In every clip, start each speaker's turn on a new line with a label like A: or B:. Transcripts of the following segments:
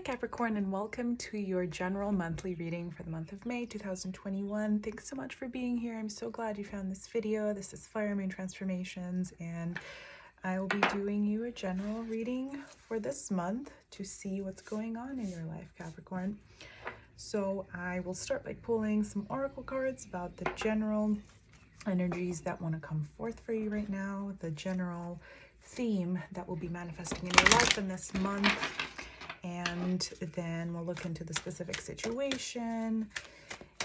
A: Capricorn, and welcome to your general monthly reading for the month of May 2021. Thanks so much for being here. I'm so glad you found this video. This is Fire Moon Transformations, and I will be doing you a general reading for this month to see what's going on in your life, Capricorn. So I will start by pulling some oracle cards about the general energies that want to come forth for you right now, the general theme that will be manifesting in your life in this month. And then we'll look into the specific situation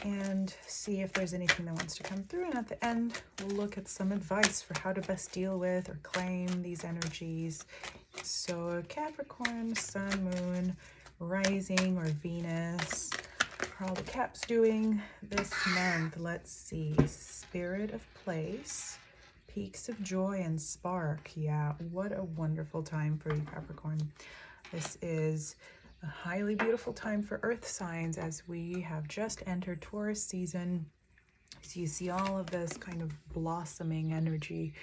A: and see if there's anything that wants to come through. And at the end, we'll look at some advice for how to best deal with or claim these energies. So Capricorn, Sun, Moon, Rising, or Venus. How are the Caps doing this month? Let's see. Spirit of Place, Peaks of Joy, and Spark. Yeah, what a wonderful time for you, Capricorn. This is a highly beautiful time for earth signs as we have just entered Taurus season. So you see all of this kind of blossoming energy.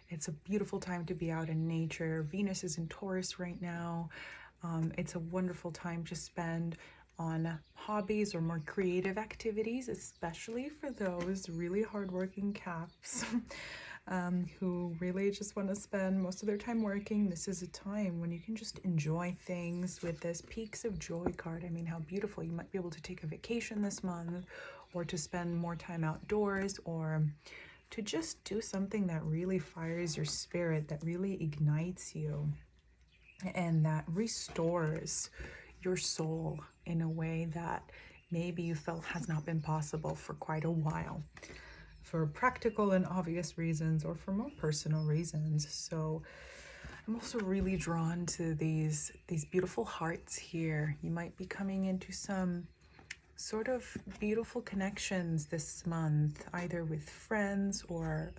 A: It's a beautiful time to be out in nature. Venus is in Taurus right now. It's a wonderful time to spend on hobbies or more creative activities, especially for those really hardworking Caps. Who really just want to spend most of their time working. This is a time when you can just enjoy things with this Peaks of Joy card. I mean, how beautiful. You might be able to take a vacation this month, or to spend more time outdoors, or to just do something that really fires your spirit, that really ignites you, and that restores your soul in a way that maybe you felt has not been possible for quite a while, for practical and obvious reasons or for more personal reasons. So I'm also really drawn to these beautiful hearts here. You might be coming into some sort of beautiful connections this month, either with friends or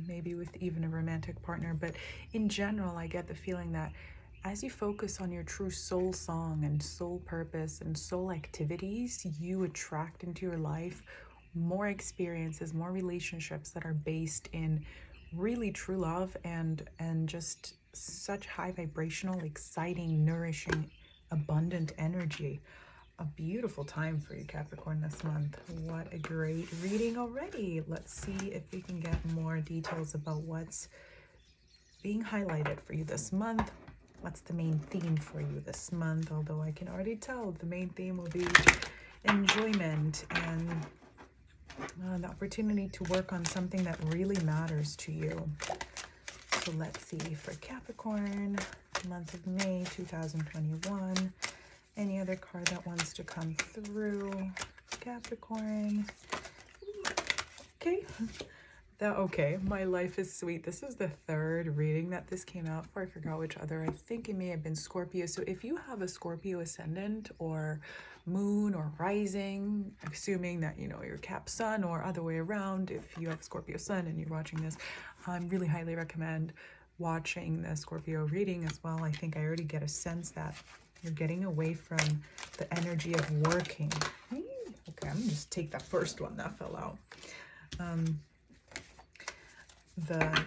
A: maybe with even a romantic partner. But in general, I get the feeling that as you focus on your true soul song and soul purpose and soul activities, you attract into your life more experiences, more relationships that are based in really true love and just such high vibrational, exciting, nourishing, abundant energy. A beautiful time for you, Capricorn, this month. What a great reading already. Let's see if we can get more details about what's being highlighted for you this month. What's the main theme for you this month? Although I can already tell the main theme will be enjoyment and the opportunity to work on something that really matters to you. So let's see for Capricorn, month of May 2021. Any other card that wants to come through? Capricorn. Okay. Okay, my life is sweet. This is the third reading that this came out for. I forgot which other. I think it may have been Scorpio. So if you have a Scorpio ascendant or moon or rising, assuming that, you know, your Cap sun, or other way around, if you have Scorpio sun and you're watching this, I really highly recommend watching the Scorpio reading as well. I think I already get a sense that you're getting away from the energy of working. Okay, I'm gonna just take that first one that fell out.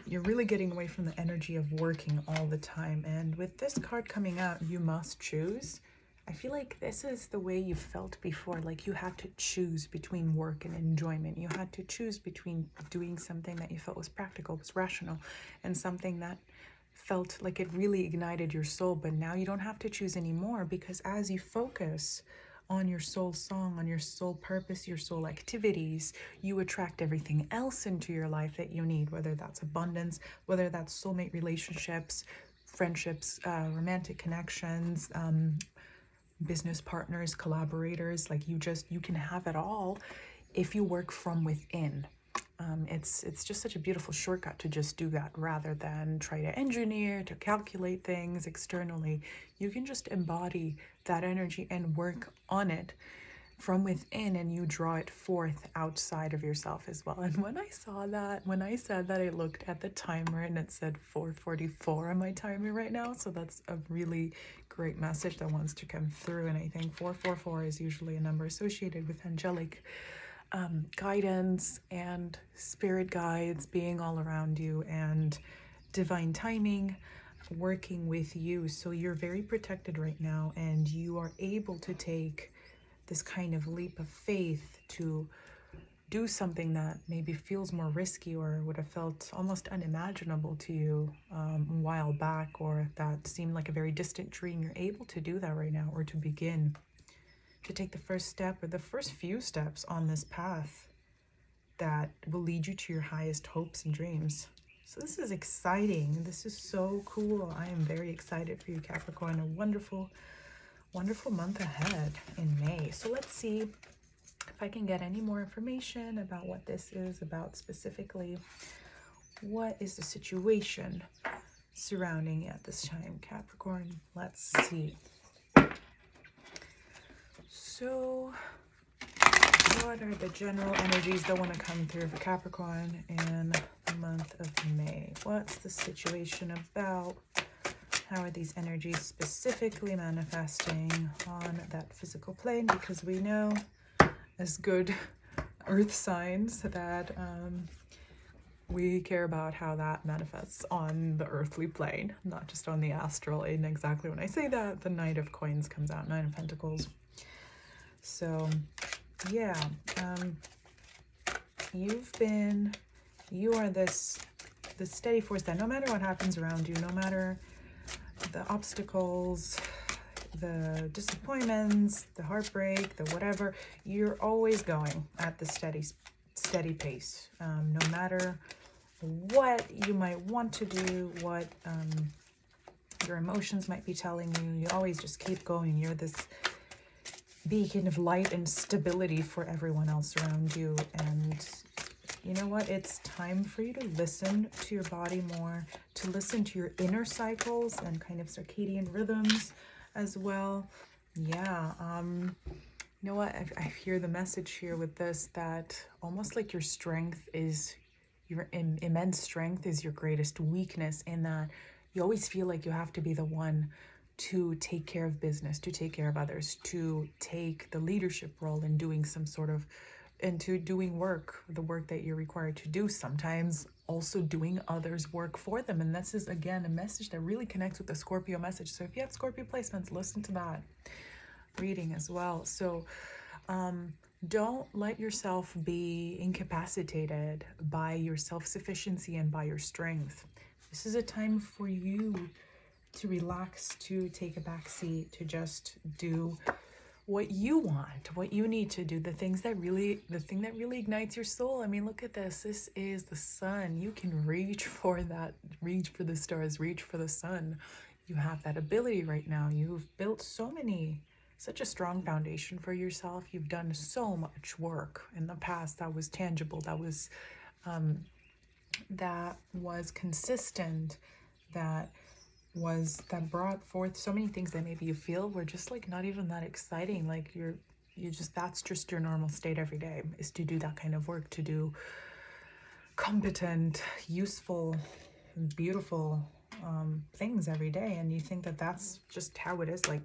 A: You're really getting away from the energy of working all the time. And with this card coming out, you must choose. I feel like this is the way you felt before, like you had to choose between work and enjoyment. You had to choose between doing something that you felt was practical, was rational, and something that felt like it really ignited your soul. But now you don't have to choose anymore, because as you focus on your soul song, on your soul purpose, your soul activities, you attract everything else into your life that you need, whether that's abundance, whether that's soulmate relationships, friendships, romantic connections, business partners, collaborators. Like you can have it all if you work from within. It's just such a beautiful shortcut to just do that, rather than try to engineer, to calculate things externally. You can just embody that energy and work on it from within, and you draw it forth outside of yourself as well. And when I said that, I looked at the timer and it said 4:44 on my timer right now. So that's a really great message that wants to come through. And I think 444 is usually a number associated with angelic guidance and spirit guides being all around you, and divine timing. working with you. So you're very protected right now, and you are able to take this kind of leap of faith to do something that maybe feels more risky or would have felt almost unimaginable to you a while back, or that seemed like a very distant dream. You're able to do that right now, or to begin to take the first step or the first few steps on this path that will lead you to your highest hopes and dreams. So this is exciting. This is so cool. I am very excited for you, Capricorn. A wonderful, wonderful month ahead in May. So let's see if I can get any more information about what this is about specifically. What is the situation surrounding at this time, Capricorn? Let's see. So what are the general energies that want to come through for Capricorn in the month of May? What's the situation about? How are these energies specifically manifesting on that physical plane? Because we know, as good earth signs, that we care about how that manifests on the earthly plane, not just on the astral. And exactly when I say that, the Knight of Coins comes out, Nine of Pentacles. So yeah, you are this steady force that no matter what happens around you, no matter the obstacles, the disappointments, the heartbreak, the whatever, you're always going at the steady pace. No matter what you might want to do, what your emotions might be telling you, you always just keep going. You're this beacon of light and stability for everyone else around you. And you know what? It's time for you to listen to your body more, to listen to your inner cycles and kind of circadian rhythms as well. Yeah. You know what? I hear the message here with this, that almost like your strength is, your immense strength is your greatest weakness, in that you always feel like you have to be the one to take care of business, to take care of others, to take the leadership role in doing some sort of, into doing work, the work that you're required to do, sometimes also doing others' work for them. And this is, again, a message that really connects with the Scorpio message. So if you have Scorpio placements, listen to that reading as well. So don't let yourself be incapacitated by your self-sufficiency and by your strength. This is a time for you to relax, to take a back seat, to just do what you want, what you need to do, the thing that really ignites your soul. I mean, look at this. This is the sun. You can reach for that, reach for the stars, reach for the sun. You have that ability right now. You've built such a strong foundation for yourself. You've done so much work in the past that was tangible, that was consistent, that brought forth so many things that maybe you feel were just like not even that exciting. Like that's just your normal state every day, is to do that kind of work, to do competent, useful, beautiful things every day. And you think that that's just how it is, like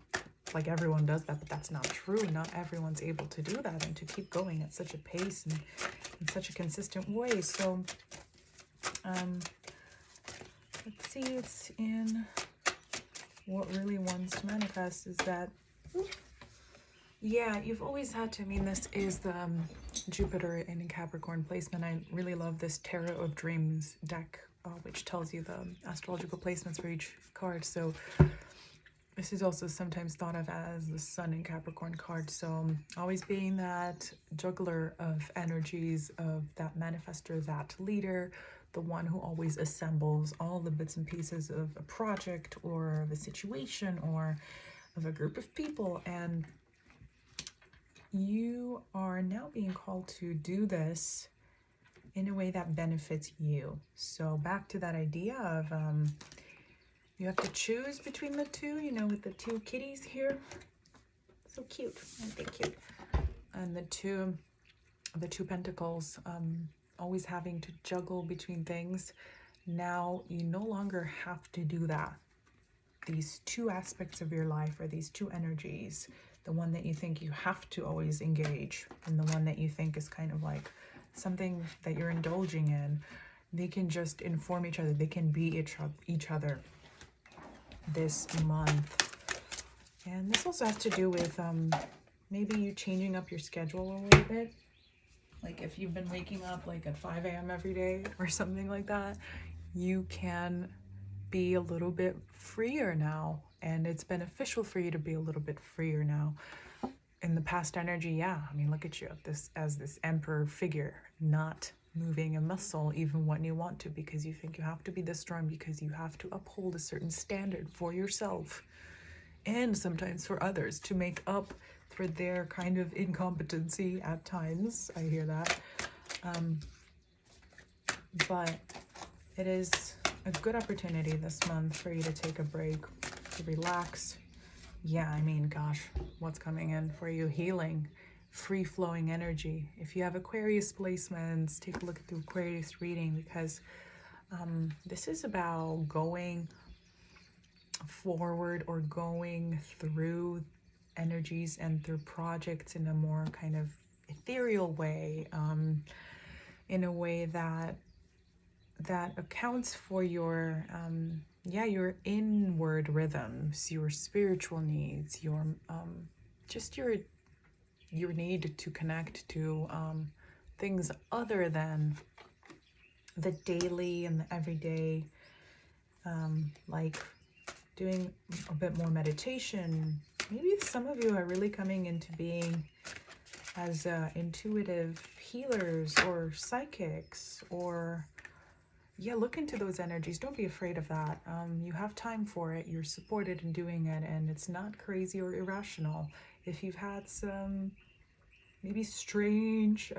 A: everyone does that, but that's not true. Not everyone's able to do that and to keep going at such a pace and in such a consistent way. So let's see, it's in what really wants to manifest is that, yeah, you've always had to, I mean, this is the Jupiter in Capricorn placement. I really love this Tarot of Dreams deck, which tells you the astrological placements for each card. So this is also sometimes thought of as the Sun in Capricorn card. So always being that juggler of energies, of that manifestor, that leader, the one who always assembles all the bits and pieces of a project or of a situation or of a group of people. And you are now being called to do this in a way that benefits you. So back to that idea of you have to choose between the two, you know, with the two kitties here. So cute, aren't they cute? And the two pentacles, always having to juggle between things. Now you no longer have to do that. These two aspects of your life, or these two energies, the one that you think you have to always engage and the one that you think is kind of like something that you're indulging in, they can just inform each other. They can be each other. this month. And this also has to do with maybe you changing up your schedule a little bit. Like if you've been waking up like at 5 a.m. every day or something like that, you can be a little bit freer now. And it's beneficial for you to be a little bit freer now. In the past energy, yeah, I mean, look at you as this emperor figure, not moving a muscle even when you want to, because you think you have to be this strong, because you have to uphold a certain standard for yourself and sometimes for others to make up for their kind of incompetency at times. I hear that. But it is a good opportunity this month for you to take a break, to relax. Yeah, I mean, gosh, what's coming in for you? Healing, free-flowing energy. If you have Aquarius placements, take a look at the Aquarius reading, because this is about going forward or going through energies and through projects in a more kind of ethereal way, in a way that accounts for your your inward rhythms, your spiritual needs, your just your need to connect to things other than the daily and the everyday, like doing a bit more meditation. Maybe some of you are really coming into being as intuitive healers or psychics, or look into those energies. Don't be afraid of that. You have time for it. You're supported in doing it, and it's not crazy or irrational. If you've had some maybe strange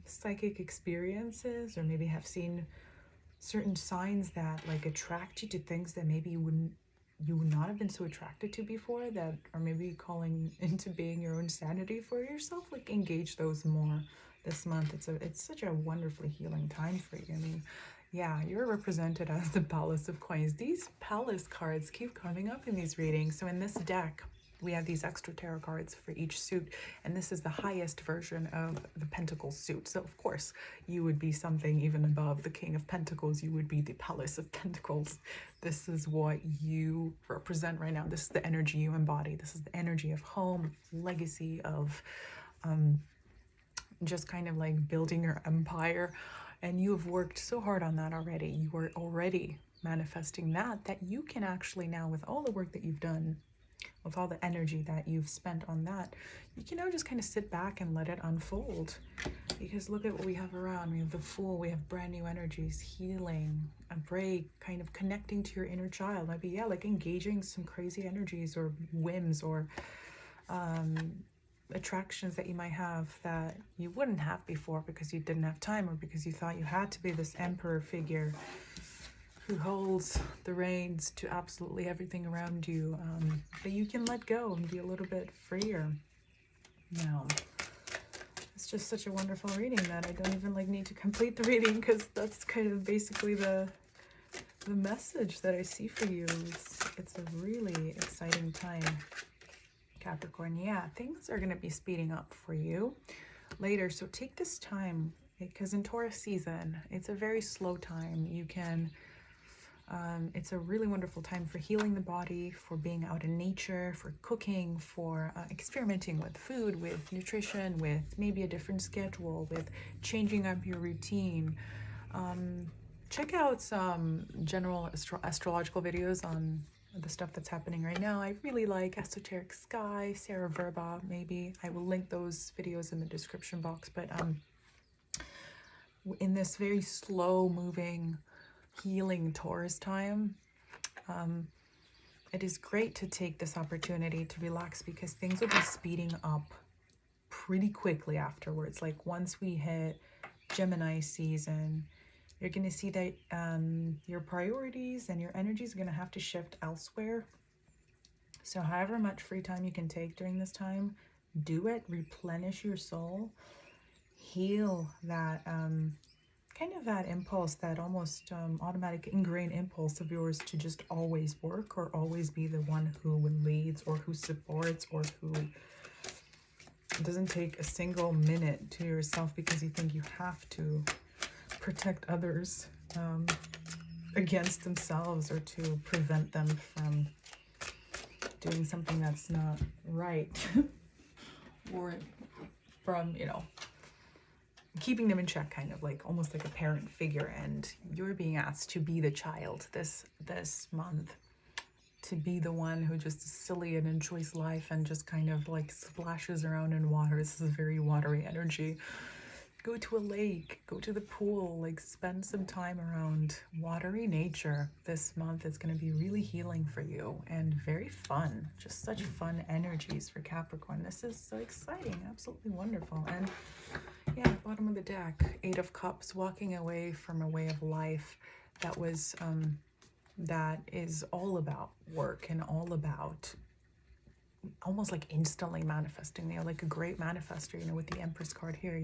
A: psychic experiences, or maybe have seen certain signs that like attract you to things that maybe you would not have been so attracted to before, that are maybe calling into being your own sanity for yourself, like engage those more this month. It's such a wonderfully healing time for you. I mean, yeah, you're represented as the Palace of Coins. These Palace cards keep coming up in these readings. So in this deck, we have these extra tarot cards for each suit, and this is the highest version of the Pentacle suit. So of course, you would be something even above the King of Pentacles. You would be the Palace of Pentacles. This is what you represent right now. This is the energy you embody. This is the energy of home, legacy, of just kind of like building your empire. And you have worked so hard on that already. You are already manifesting that you can actually now, with all the work that you've done, with all the energy that you've spent on that, you can now just kind of sit back and let it unfold. Because look at what we have around. We have the Fool, we have brand new energies, healing, a break, kind of connecting to your inner child. Maybe, like engaging some crazy energies or whims or attractions that you might have that you wouldn't have before because you didn't have time, or because you thought you had to be this emperor figure who holds the reins to absolutely everything around you. But you can let go and be a little bit freer now. It's just such a wonderful reading that I don't even need to complete the reading, because that's kind of basically the message that I see for you. It's a really exciting time, Capricorn. Yeah, things are going to be speeding up for you later. So take this time, because in Taurus season, it's a very slow time. You can, it's a really wonderful time for healing the body, for being out in nature, for cooking, for experimenting with food, with nutrition, with maybe a different schedule, with changing up your routine. Check out some general astrological videos on the stuff that's happening right now. I really like Esoteric Sky, Sarah Verba, maybe. I will link those videos in the description box. But in this very slow moving, healing Taurus time, it is great to take this opportunity to relax, because things will be speeding up pretty quickly afterwards. Like once we hit Gemini season, you're going to see that your priorities and your energies are going to have to shift elsewhere. So however much free time you can take during this time, do it. Replenish your soul. Heal that kind of that impulse, that almost automatic ingrained impulse of yours to just always work, or always be the one who leads, or who supports, or who doesn't take a single minute to yourself because you think you have to protect others against themselves, or to prevent them from doing something that's not right, or from, you know, keeping them in check, kind of like almost like a parent figure, and you're being asked to be the child this month, to be the one who just is silly and enjoys life and just kind of like splashes around in water. This is very watery energy. Go to a lake, go to the pool, like spend some time around watery nature. This month is going to be really healing for you and very fun. Just such fun energies for Capricorn. This is so exciting, absolutely wonderful. And yeah, bottom of the deck, 8 of Cups, walking away from a way of life that was that is all about work and all about almost like instantly manifesting, you know, like a great manifester. You know, with the Empress card here,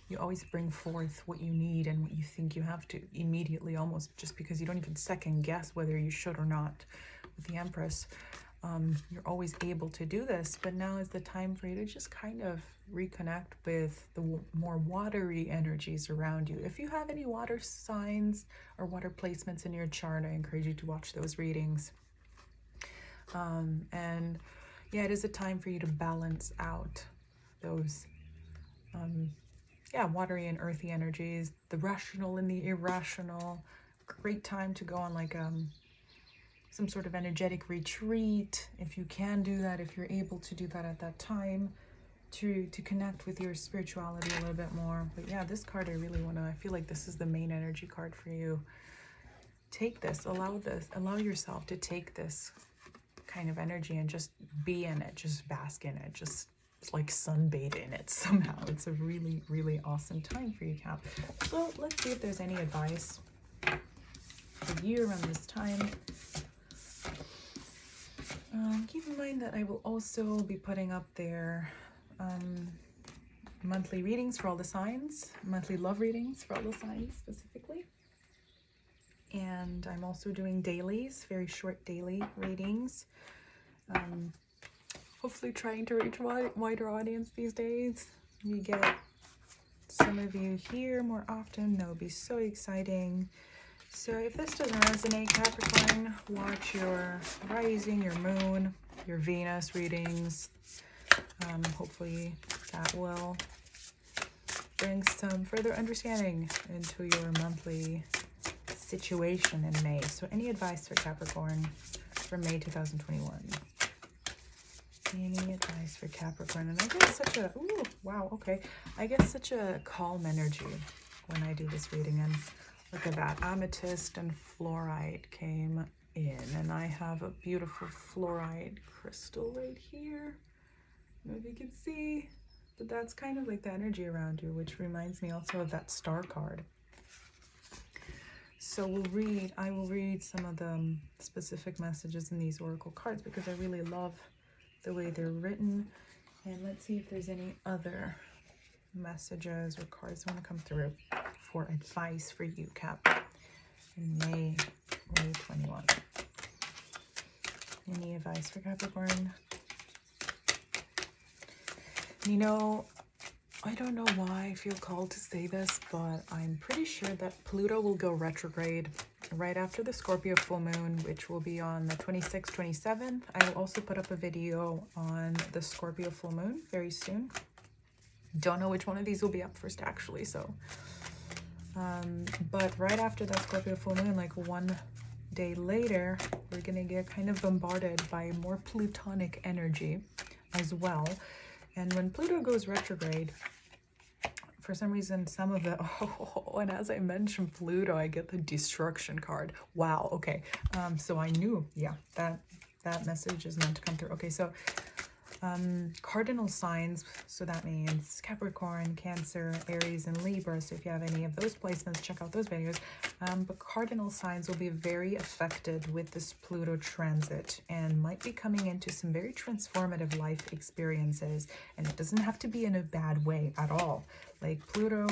A: you always bring forth what you need and what you think you have to immediately, almost just because you don't even second guess whether you should or not. With the Empress, you're always able to do this, but now is the time for you to just kind of reconnect with the more watery energies around you. If you have any water signs or water placements in your chart, I encourage you to watch those readings. And yeah, it is a time for you to balance out those watery and earthy energies, the rational and the irrational. Great time to go on like some sort of energetic retreat, if you can do that, if you're able to do that at that time, to connect with your spirituality a little bit more. But yeah, this card, I feel like this is the main energy card for you. Take this, allow yourself to take this kind of energy and just be in it, just bask in it, just like sunbathe in it somehow. It's a really, really awesome time for you, Cap. So let's see if there's any advice for you around this time. Keep in mind that I will also be putting up there monthly readings for all the signs, monthly love readings for all the signs specifically. And I'm also doing dailies, very short daily readings. Hopefully trying to reach a wider audience these days. We get some of you here more often. That would be so exciting. So if this doesn't resonate, Capricorn, watch your rising, your moon, your Venus readings. Hopefully that will bring some further understanding into your monthly situation in May. So any advice for Capricorn for May 2021? Any advice for Capricorn? And I get such a, ooh, wow, okay. I get such a calm energy when I do this reading. And look at that, amethyst and fluorite came in. And I have a beautiful fluorite crystal right here. I don't know if you can see, but that's kind of like the energy around you, which reminds me also of that star card. So I will read some of the specific messages in these oracle cards because I really love the way they're written. And let's see if there's any other messages or cards that want to come through for advice for you, Cap, in May 2021. Any advice for Capricorn? You know, I don't know why I feel called to say this, but I'm pretty sure that Pluto will go retrograde right after the Scorpio full moon, which will be on the 26th, 27th. I will also put up a video on the Scorpio full moon very soon. Don't know which one of these will be up first, actually. So, but right after that Scorpio full moon, like one day later, we're going to get kind of bombarded by more Plutonic energy as well. And when Pluto goes retrograde, for some reason, some of the, and as I mentioned Pluto, I get the destruction card. Wow, okay. So I knew, yeah, that message is meant to come through. Okay, so cardinal signs, so that means Capricorn, Cancer, Aries, and Libra. So if you have any of those placements, check out those videos. But cardinal signs will be very affected with this Pluto transit and might be coming into some very transformative life experiences. And it doesn't have to be in a bad way at all. Like Pluto,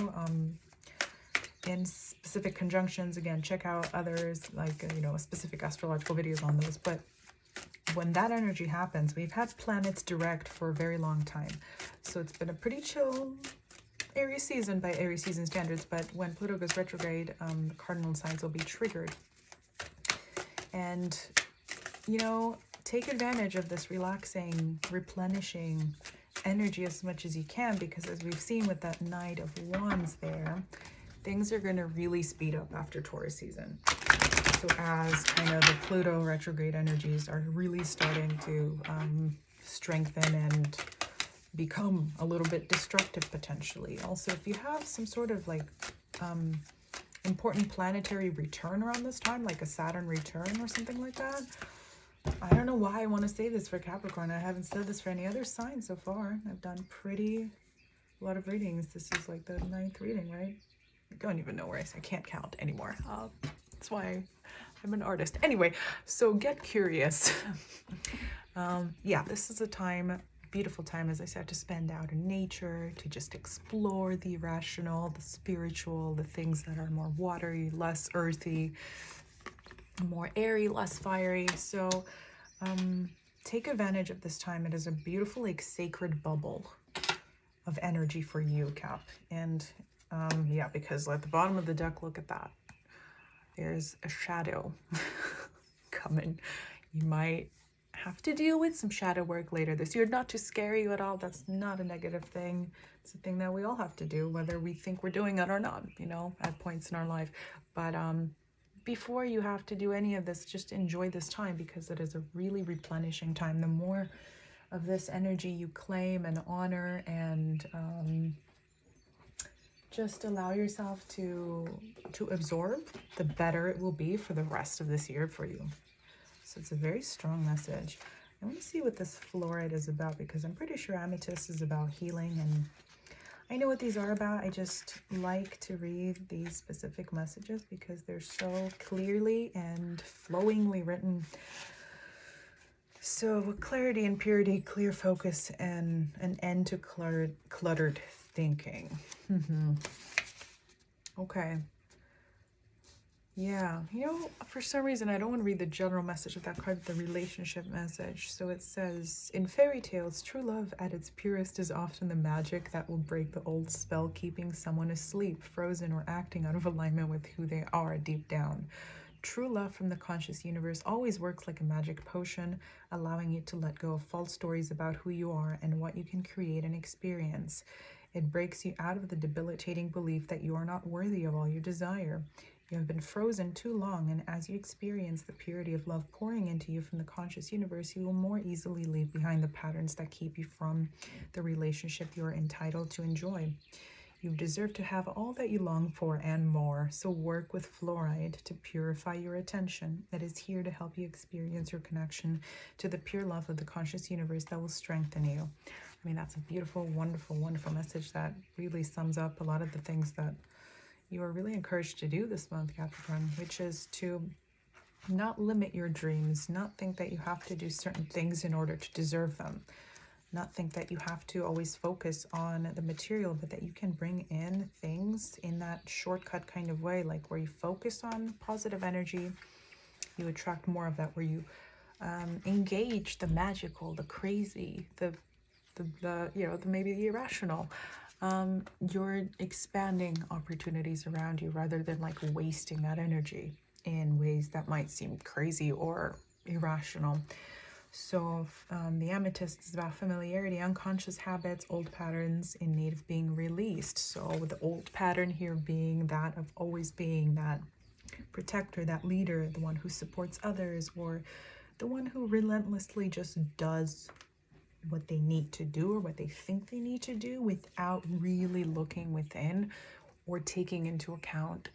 A: in specific conjunctions, again, check out others, like, specific astrological videos on those. But when that energy happens, we've had planets direct for a very long time. So it's been a pretty chill Aries season by Aries season standards. But when Pluto goes retrograde, the cardinal signs will be triggered. And, take advantage of this relaxing, replenishing energy as much as you can, because as we've seen with that Knight of Wands there, things are going to really speed up after Taurus season. So as kind of the Pluto retrograde energies are really starting to strengthen and become a little bit destructive potentially. Also, if you have some sort of like important planetary return around this time, like a Saturn return or something like that. I don't know why I want to say this for Capricorn. I haven't said this for any other sign so far. I've done a lot of readings. This is like the 9th reading, right? I don't even know where I can't count anymore. That's why I'm an artist. Anyway, so get curious. Yeah, this is a time, beautiful time, as I said, to spend out in nature, to just explore the irrational, the spiritual, the things that are more watery, less earthy, more airy, less fiery. So take advantage of this time. It is a beautiful, like, sacred bubble of energy for you, Cap. And yeah, because at the bottom of the deck, look at that. There's a shadow coming. You might have to deal with some shadow work later this year. Not to scare you at all. That's not a negative thing. It's a thing that we all have to do, whether we think we're doing it or not, you know, at points in our life. But before you have to do any of this, just enjoy this time, because it is a really replenishing time. The more of this energy you claim and honor and just allow yourself to absorb, the better it will be for the rest of this year for you. So it's a very strong message. I want to see what this fluorite is about, because I'm pretty sure amethyst is about healing, and I know what these are about. I just like to read these specific messages because they're so clearly and flowingly written. So clarity and purity, clear focus, and an end to cluttered thinking. Okay. Yeah, you know, for some reason I don't want to read the general message of that card, the relationship message. So it says, in fairy tales, true love at its purest is often the magic that will break the old spell, keeping someone asleep, frozen, or acting out of alignment with who they are deep down. True love from the conscious universe always works like a magic potion, allowing you to let go of false stories about who you are and what you can create and experience. It breaks you out of the debilitating belief that you are not worthy of all you desire. You have been frozen too long, and as you experience the purity of love pouring into you from the conscious universe, you will more easily leave behind the patterns that keep you from the relationship you are entitled to enjoy. You deserve to have all that you long for and more, so work with fluoride to purify your attention. It is here to help you experience your connection to the pure love of the conscious universe that will strengthen you. I mean, that's a beautiful, wonderful, wonderful message that really sums up a lot of the things that you are really encouraged to do this month, Capricorn, which is to not limit your dreams, not think that you have to do certain things in order to deserve them, not think that you have to always focus on the material, but that you can bring in things in that shortcut kind of way, like where you focus on positive energy, you attract more of that, where you engage the magical, the crazy, the you know, maybe the irrational. You're expanding opportunities around you rather than like wasting that energy in ways that might seem crazy or irrational. So the amethyst is about familiarity, unconscious habits, old patterns in need of being released. So with the old pattern here being that of always being that protector, that leader, the one who supports others, or the one who relentlessly just does what they need to do or what they think they need to do without really looking within or taking into account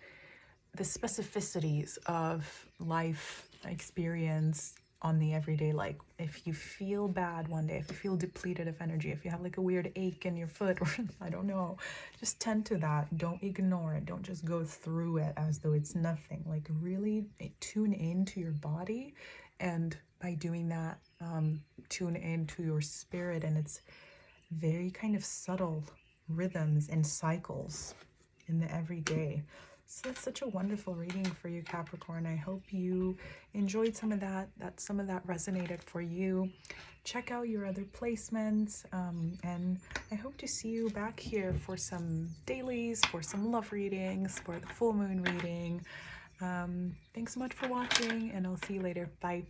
A: the specificities of life experience on the everyday. Like if you feel bad one day, if you feel depleted of energy, if you have like a weird ache in your foot, or I don't know, just tend to that. Don't ignore it. Don't just go through it as though it's nothing. Like really tune into your body, and by doing that, tune into your spirit and its very kind of subtle rhythms and cycles in the everyday. So that's such a wonderful reading for you, Capricorn. I hope you enjoyed some of that some of that resonated for you. Check out your other placements, and I hope to see you back here for some dailies, for some love readings, for the full moon reading. Thanks so much for watching, and I'll see you later. Bye.